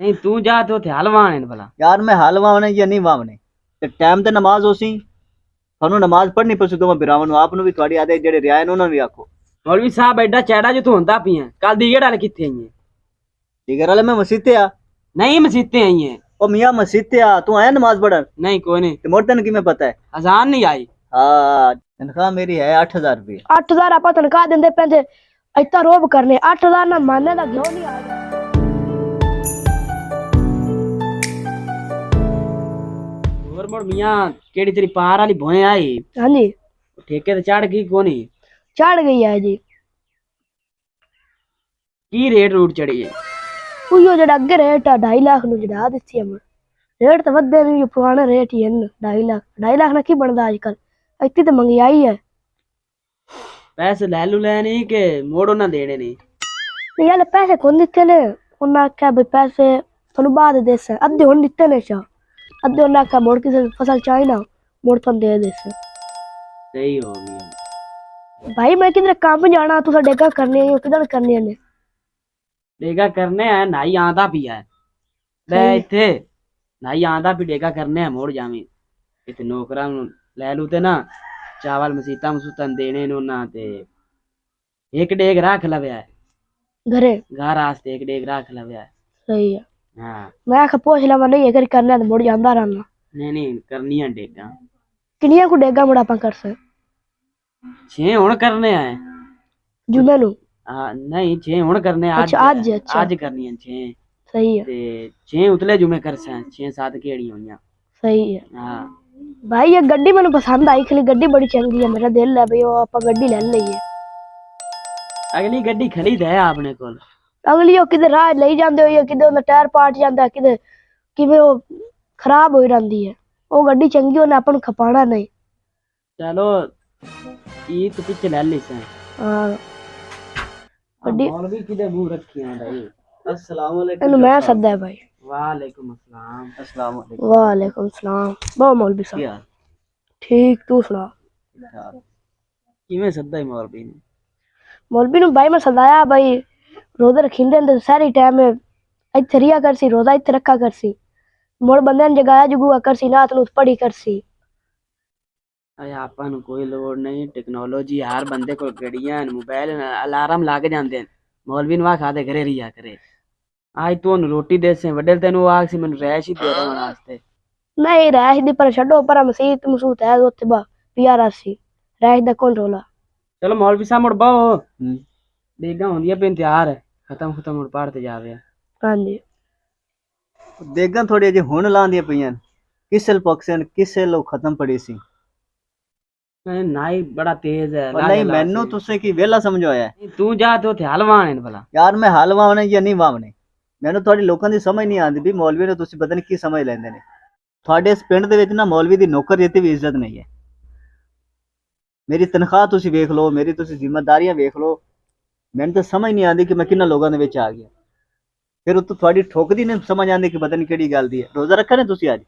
नहीं तू जा तो थे हलवान है भला। यार मैं हाल वावने या नहीं वावने ते टाइम ते नमाज होसी थानू नमाज पढ़नी पसू तो मैं बिरावन नु आप नु भी थोड़ी आदे जेड़े रिया ने उन्हां नु भी आखो। मौलवी साहब एडा चैड़ा जो तू होंदा पिया कल दी गड़ा किथे आई है? ठीक है मैं मस्जिद ते आ। नहीं मसीते आई है। ओ मियां मस्जिद ते आ तू आया नमाज पढ़न नहीं कोई नहीं। ते मोर तन की मैं पता है अजान नहीं आई। हां तनख्वाह मेरी है 8000 रुपए। 8000 ਆਪਾਂ ਤਨਖਾਹ ਦਿੰਦੇ ਪੈਂਦੇ ਇੱਥੇ ਰੋਬ ਕਰਨੇ 8000 ਨਾ ਮਾਨੇ ਦਾ ਘਿਓ ਨਹੀਂ ਆ और मोर मियां केड़ी तेरी पार वाली भोए आई ਹਾਂਜੀ ठेके ते चढ़ गई कोनी ਚੜ ਗਈ ਹੈ ਜੀ की रेट रूट चढ़ी है? ਉਹੀਓ ਜਿਹੜਾ ਅੱਗੇ ਰੇਟ ਆ 2.5 ਲੱਖ ਨੂੰ ਜਿਹੜਾ ਦਿੱਤੀ ਆ ਮੈਂ ਰੇਟ ਤਾਂ ਵੱਧੇ ਨਹੀਂ ਪੁਰਾਣਾ ਰੇਟ ਹੀ ਹੈ 2.5 ਲੱਖ ਨਾਲ ਕੀ ਬਣਦਾ ਅੱਜ ਕੱਲ ਇੱਥੇ ਤਾਂ ਮਹਿੰਗਾਈ ਹੈ पैसे ले लू लेने के मोड़ो ना देने नहीं। ਨਹੀਂ ਯਾਰ ਪੈਸੇ ਕੋਣ ਦਿੱਤੇ ਨੇ ਉਹਨਾਂ ਆਖਿਆ ਵੀ ਪੈਸੇ ਤੁਹਾਨੂੰ ਬਾਅਦ ਦੇ ਸੇ ਅੱਧੇ ਹੁਣ ਦਿੱਤੇ ਨੇ ਸ਼ਾ ਅੱਧੇ ਉਹਨਾਂ ਆਖਿਆ ਮੋੜ ਕਿਸੇ ਫਸਲ ਚਾਹੀ ਨਾ ਮੋੜ ਤੁਹਾਨੂੰ ਦੇ ਦੇ ਸੇ सही हो गया ਭਾਈ ਮੈਂ ਕਿਧਰ ਕੰਮ ਜਾਣਾ ਤੂੰ ਸਾਡੇ ਘਰ ਕਰਨੀ ਹੈ ਕਿਧਰ ਕਰਨੀ ਨੇ डेगा करने है नाई आंदा भी है ले इथे नाई आंदा भी डेगा करने है मोड़ जावी इथे नौकरां नु ले लू ते ना चावल मसीता मसूतन देने नु ना ते एक डेग रख लव्या है ਘਰੇ घर आस्ते एक डेग रख लव्या है। ਸਹੀ ਹੈ हां ਮੈਂ ਆਖਿਆ ਪੁੱਛ ਲਵਾਂ ਨਹੀਂ ਅਗਰ ਕਰਨਾ ਤਾਂ ਮੁੜ ਜਾਂਦਾ ਰਹਿਣਾ नहीं नहीं करनी है डेगा ਕਿੰਨੀਆਂ ਕੁ ਡੇਗਾ ਮੁੜ ਆਪਾਂ ਕਰ ਸੇ 6 हुन करने हैं। ਜੁਮੇ ਨੂੰ हां नहीं 6 हुन करने आज अच्छा, अच्छा। आज करनी है 6 ਸਹੀ ਹੈ ते 6 उतले जुमे कर से 6-7 केड़ी होईया। ਸਹੀ ਹੈ हां ਭਾਈ ਇਹ ਗੱਡੀ ਮੈਨੂੰ ਪਸੰਦ ਆਈ ਖਲੀ ਗੱਡੀ ਬੜੀ ਚੰਗੀ ਹੈ ਮੇਰਾ ਦਿਲ ਹੈ ਬਈ ਉਹ ਆਪਾਂ ਗੱਡੀ ਲੈ ਲਈਏ अगली गड्डी खरीद है आपने कोल ਅਗਲੀ ਉਹ ਕਿਤੇ ਰਾਹ ਲਈ ਜਾਂਦੇ ਹੋਈ ਕਿਤੇ ਉਹਦਾ ਟਾਇਰ ਪਾਟ ਜਾਂਦਾ ਕਿਤੇ ਕਿਵੇਂ ਉਹ ਖਰਾਬ ਹੋਈ ਰਹਿੰਦੀ ਹੈ ਉਹ ਗੱਡੀ ਚੰਗੀ ਉਹਨੇ ਆਪਾਂ ਨੂੰ ਖਪਾਣਾ ਨਹੀਂ चलो ये तो पीछे ले ली से ਹਾਂ गड्डी मौलवी किदे मुंह रखी है भाई। अस्सलाम वालेकुम ਇਹਨੂੰ ਮੈਂ ਸੱਦਾ ਭਾਈ वालेकुम अस्सलाम। अस्सलाम वालेकुम ਵਾਲੇकुम ਸਲਾਮ ਬਹੁਤ ਮੌਲਵੀ ਸਾਹਿਬ क्या ਠੀਕ ਤੂੰ ਸੁਣਾ किवें सद्दा ही मौलवी ने ਮੌਲਵੀ ਨੂੰ ਭਾਈ ਮੈਂ ਸਦਾਇਆ ਭਾਈ ਰੋਜ਼ੇ ਰੱਖਿੰਦੇ ਹੁੰਦੇ ਸਾਰੀ ਟਾਈਮ ਇੱਥੇ ਰਿਆ ਕਰਸੀ ਰੋਜ਼ਾ ਇੱਥੇ ਰੱਖਾ ਕਰਸੀ ਮੋੜ ਬੰਦੇ ਨੇ ਜਗਾਇਆ ਜਗੂਆ ਕਰਸੀ ਨਾਤ ਨੂੰ ਪੜੀ ਕਰਸੀ अरे आपा नु कोई लोड़ नहीं टेक्नोलॉजी हर बंदे को गड़ियां मोबाइल अलार्म लाग जांदे मौलवी नु आखा दे घरे रिया करे आज तू रोटी दे से वडल तेनु आख सी मैनू रैश ही दे रहन वास्ते नहीं रैश दी पर छड्डो पर मसीत मसूत है उत्थे बा पियारा सी रैश दा कौन रोला चलो मौलवी साहब मुड़ बाओ बेगा होंदिया पे इंतजार खत्म मुड़ पढ़ते जावे। हाँ जी देगा थोड़ी जे हुन लांदियां पईयां किसल पक्सन किसे लो खत्म पड़ी सी नाई बड़ा तेज है और नहीं मैनू तुसे की वेला समझाया है तू जा तो थे हलवान है भला। यार मैं हाल वावने या नहीं वावने मैनू थोड़ी लोकां दी समझ नहीं आंदी भी मौलवी ने तुसी पता नहीं की समझ लैंदे ने थोड़े इस पिंड दे विच ना मौलवी दी नौकर जैसी भी इज्जत नहीं है। मेरी तनख्वाह तुसी वेख लो मेरी तुसी जिम्मेदारियां वेख लो मैनू तो समझ नहीं आंदी कि मैं किन्ना लोगां दे विच आ गया फिर उत्तों थोड़ी ठोकदी नहीं समझ आंदी कि पता नहीं केड़ी गल दी है। रोजा रखा ने तुसी आज?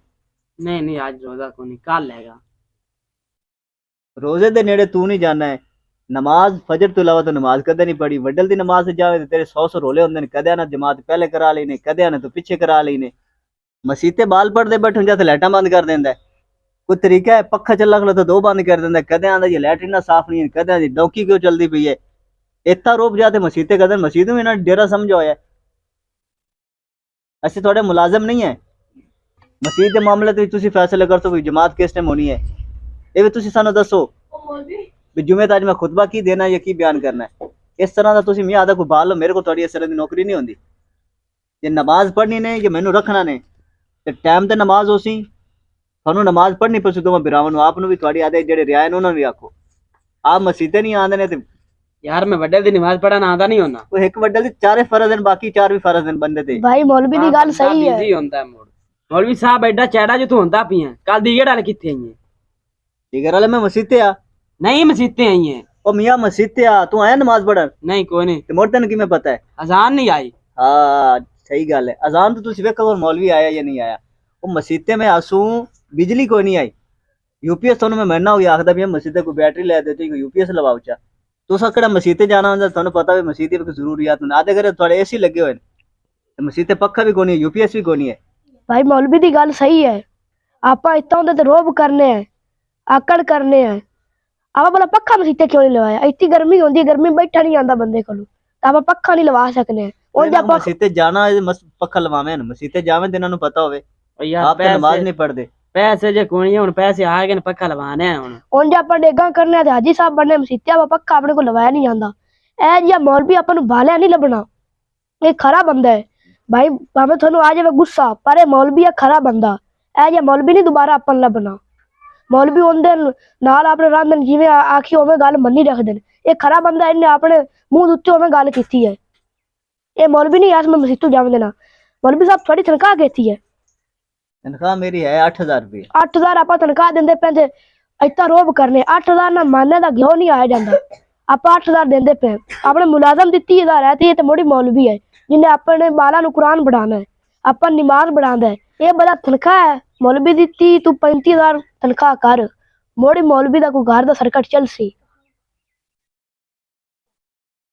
नहीं आज रोजा को नहीं कल हैगा। रोजे दे नेड़े तू नहीं जाना है नमाज फजर तो अलावा तो नमाज कदे नहीं पढ़ी वड्डल दी नमाज से जावे तेरे 100 रोले होंदे ने कदे ना जमात पहले करा लेने कदे ना तो पीछे करा लेने मसीते बाल पढ़दे बैठे जाते लाइटां बंद कर देंदा है कोई तरीका है पक्खा चला खलो तो 2 बंद कर देंदा कदे आंदा ये लैटरिन साफ नहीं है कदे आंदी डौकी क्यों चलदी पई है इतना रोब जाते मसीते कदे मसीद में ना डेरा समझो है असि थोड़े मुलाजम नहीं है मसीद के मामले ते तुसी फैसले कर सो जमात किस टाइम होनी है ये भी तुसी सानू दसो भी जुमे ताज मैं खुतबा की देना या की बयान करना है इस तरह का तुसी मियां आदा कोई बाल लो मेरे को थोड़ी इस तरह की नौकरी नहीं होंदी ये नमाज पढ़नी ने ये मैनू रखना ने ते टाइम ते नमाज होसी थानू नमाज पढ़नी पसू तो मैं बिरावन आप नु भी थोड़ी आदे जेड़े रिया ने उन्हां भी आखो आप मसीते नहीं आंदे ने ते यार मैं वड्डल दी नमाज पढ़न आंदा नहीं होना कोई एक वड्डल दी 4 फर्ज हैं बाकी 4 भी फर्ज हैं बंदे ते भाई मौलवी दी गल सही है बिजी होंदा है मोड़ मौलवी साहब एडा चैड़ा जो तू होंदा पिया कल दी गड़ा किथे आई है? ठीक है मैं मसीते आ नहीं मसीते आई है ओ मियां मसीते आ तू आया नमाज पढ़न नहीं कोई नहीं ते मोर तन की मैं पता है अजान नहीं आई। हाँ सही गल है अजान तो तुसी वेखो और मौलवी आया या नहीं आया वो मसीते में आसू बिजली कोई नहीं आई यूपीएस तो मैं महीना हो गया आखदा भी मसीते को बैटरी ले देते यूपीएस लवाओ चा तुस अकड़ा मसीते जाना होंदा थानू पता भी मसीते की जरूरियात आधे घर थोड़े एसी लगे हुए ਮਸੀਤ ਤੇ ਪੱਖਾ ਵੀ ਕੋਣੀ ਹੈ, यूपीएस ਵੀ ਕੋਣੀ ਹੈ। ਭਾਈ ਮੌਲਵੀ ਦੀ ਗੱਲ ਸਹੀ ਹੈ। ਆਪਾਂ ਇੱਥੋਂ ਉਹਦੇ ਤੇ ਰੋਬ ਕਰਨੇ ਆ, ਆਕੜ ਕਰਨੇ ਆ। ਆਪਾਂ ਭਲਾ ਪੱਖਾ ਮਸੀਤੇ ਕਿਉਂ ਨਹੀਂ ਲਵਾਇਆ? ਇੱਥੇ ਗਰਮੀ ਹੁੰਦੀ ਹੈ, ਗਰਮੀ ਬੈਠਾ ਨਹੀਂ ਜਾਂਦਾ ਬੰਦੇ ਕੋਲੋਂ, ਤਾਂ ਆਪਾਂ ਪੱਖਾ ਨਹੀਂ ਲਵਾ ਸਕਨੇ। ਉਂਝ ਆਪਾਂ ਮਸੀਤੇ ਜਾਣਾ ਪੱਖਾ ਲਵਾਵੇਂ ਨਾ, ਮਸੀਤੇ ਜਾਵੇਂ ਤੇ ਇਹਨਾਂ ਨੂੰ ਪਤਾ ਹੋਵੇ। ਉਹ ਯਾਰ ਆਪ ਤਾਂ ਨਮਾਜ਼ ਨਹੀਂ ਪੜ੍ਹਦੇ। ਪੈਸੇ ਜੇ ਕੋਣੀ ਹੁਣ ਪੈਸੇ ਆ ਗਏ ਨੇ ਪੱਖਾ ਲਵਾਣੇ ਆ ਹੁਣ। ਉਂਝ ਆਪਾਂ ਡੇਗਾ ਕਰਨੇ ਆ ਤੇ ਹਾਜੀ ਸਾਹਿਬ ਬਣਨੇ ਮਸੀਤੇ, ਆਪਾਂ ਪੱਖਾ ਆਪਣੇ ਕੋਲ ਲਵਾਇਆ ਨਹੀਂ ਜਾਂਦਾ। ਇਹ ਜਿਹਾ ਮੌਲਵੀ ਆਪਾਂ ਨੂੰ ਬਾਲਿਆ ਨਹੀਂ ਲੱਭਣਾ। ਇਹ ਖਰਾ ਬੰਦਾ ਹੈ ਭਾਈ, ਭਾਵੇਂ ਤੁਹਾਨੂੰ ਆ ਜਾਵੇ ਗੁੱਸਾ, ਪਰ ਇਹ ਮੌਲਵੀ ਹੈ ਖਰਾ ਬੰਦਾ। ਇਹ ਜਿਹਾ ਮੌਲਵੀ ਨਹੀਂ ਦੁਬਾਰਾ ਆਪਾਂ ਨੂੰ ਲੱਭਣਾ। ਮੌਲਵੀ ਉਹਦੇ ਨਾਲ ਆਪਣੇ ਰਾਂਦਨ ਜਿਵੇਂ ਆਖੀ ਉਵੇਂ ਗੱਲ ਮੰਨੀ ਰੱਖਦੇ ਨੇ। ਇਹ ਖਰਾ ਬੰਦਾ, ਇਹਨੇ ਆਪਣੇ ਮੂੰਹ ਉੱਤੇ ਉਵੇਂ ਗੱਲ ਕੀਤੀ ਹੈ। ਇਹ ਮੌਲਵੀ ਨਹੀਂ ਆਸ ਮੈਂ ਮਸੀਤੋਂ ਜਾਣ ਦੇਣਾ। ਮੌਲਵੀ ਸਾਹਿਬ ਤੁਹਾਡੀ ਤਨਖਾਹ ਕੀਤੀ ਹੈ? ਤਨਖਾਹ ਮੇਰੀ ਹੈ 8000 ਰੁਪਏ। 8000 ਆਪਾਂ ਤਨਖਾਹ ਦਿੰਦੇ ਪਏ ਤੇ ਇੱਥੇ ਰੋਬ ਕਰਨੇ। 8000 ਨਾਲ ਮਾਨੇ ਦਾ ਘਿਓ ਨਹੀਂ ਆਇਆ ਜਾਂਦਾ। ਆਪਾਂ 8000 ਦਿੰਦੇ ਪਏ, ਆਪਣੇ ਮੁਲਾਜ਼ਮ ਦੀ 30,000 ਹੈ ਤੇ ਇਹ ਤੇ ਮੋੜੀ ਮੌਲਵੀ ਹੈ ਜਿਹਨੇ ਆਪਣੇ ਬਾਲਾਂ ਨੂੰ ਕੁਰਾਨ ਪੜਾਉਣਾ ਹੈ, ਆਪਾਂ ਨਮਾਜ਼ ਪੜਾਉਂਦਾ ਹੈ। ਇਹ ਬੜਾ ਤਨਖਾਹ ਹੈ ਮੌਲਵੀ ਦੀ 30 ਤੋਂ 35,000 ਤਨਖਾਹ ਕਰ। ਮੋੜੀ ਮੌਲਵੀ ਦਾ ਕੋਈ ਘਰ ਦਾ ਸਰਕਟ ਚੱਲ ਸੀ।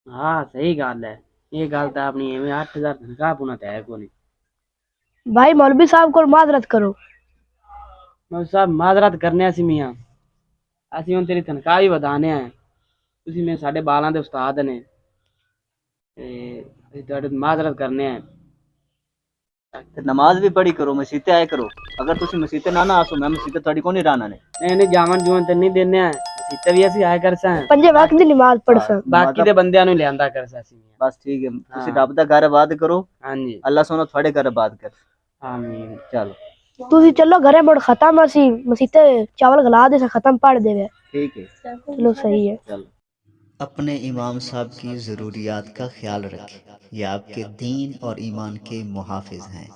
ਹਾਂ ਸਹੀ ਗੱਲ ਹੈ, ਇਹ ਗੱਲ ਤਾਂ ਆਪਣੀ ਐਵੇਂ 8000 ਤਨਖਾਹ ਪੁਣਾ ਤੇ ਹੈ ਕੋਣੀ। ਭਾਈ मौलवी साहब को माजरत करो। ਮੈਂ ਸਾਹਿਬ ਮਾਜ਼ਰਤ ਕਰਨੇ ਅਸੀਂ ਮੀਆਂ, ਅਸੀਂ ਹੁਣ ਤੇਰੀ ਤਨਖਾਹ ਵੀ ਵਧਾਣੇ ਆ। ਤੁਸੀਂ ਮੇਰੇ ਸਾਡੇ ਬਾਲਾਂ ਦੇ ਉਸਤਾਦ ਨੇ ਤੇ ਅਸੀਂ ਤੁਹਾਡੇ ਮਾਜ਼ਰਤ ਕਰਨੇ ਆ। ਤੇ ਨਮਾਜ਼ ਵੀ ਪੜ੍ਹੀ ਕਰੋ, ਮਸੀਤੇ ਆਏ ਕਰੋ। ਅਗਰ ਤੁਸੀਂ ਮਸੀਤੇ ਨਾ ਆਸੋ, ਮੈਂ ਮਸੀਤੇ ਤੁਹਾਡੀ ਕੋਈ ਨਹੀਂ ਰਾਣਾ ਨੇ। ਨਹੀਂ ਜਾਵਨ ਜੂਵਨ ਤੇ ਨਹੀਂ ਦਿੰਨੇ ਆ, ਮਸੀਤੇ ਵੀ ਅਸੀਂ ਆਇਆ ਕਰਸਾਂ, पंजे वक्त दी नमाज पढ़ सा। ਬਾਕੀ ਦੇ ਬੰਦਿਆਂ ਨੂੰ ਲਿਆਂਦਾ ਕਰਸਾਂ ਅਸੀਂ। ਬਸ ਠੀਕ ਹੈ, ਤੁਸੀਂ ਰੱਬ ਦਾ ਘਰ ਆਬਾਦ ਕਰੋ, ਹਾਂਜੀ ਅੱਲਾਹ ਸੋਨਾ ਤੁਹਾਡੇ ਘਰ ਆਬਾਦ ਕਰ। ਆਮੀਨ। ਚਲੋ तुसी चलो घरे मुड़ खत्म असी मसीते चावल गला दे से खत्म पढ़ देवे। ठीक है, चलो सही है। चलो। अपने इमाम साहब की ज़रूरियात का ख्याल रखें। ये आपके दीन और ईमान के मुहाफिज हैं।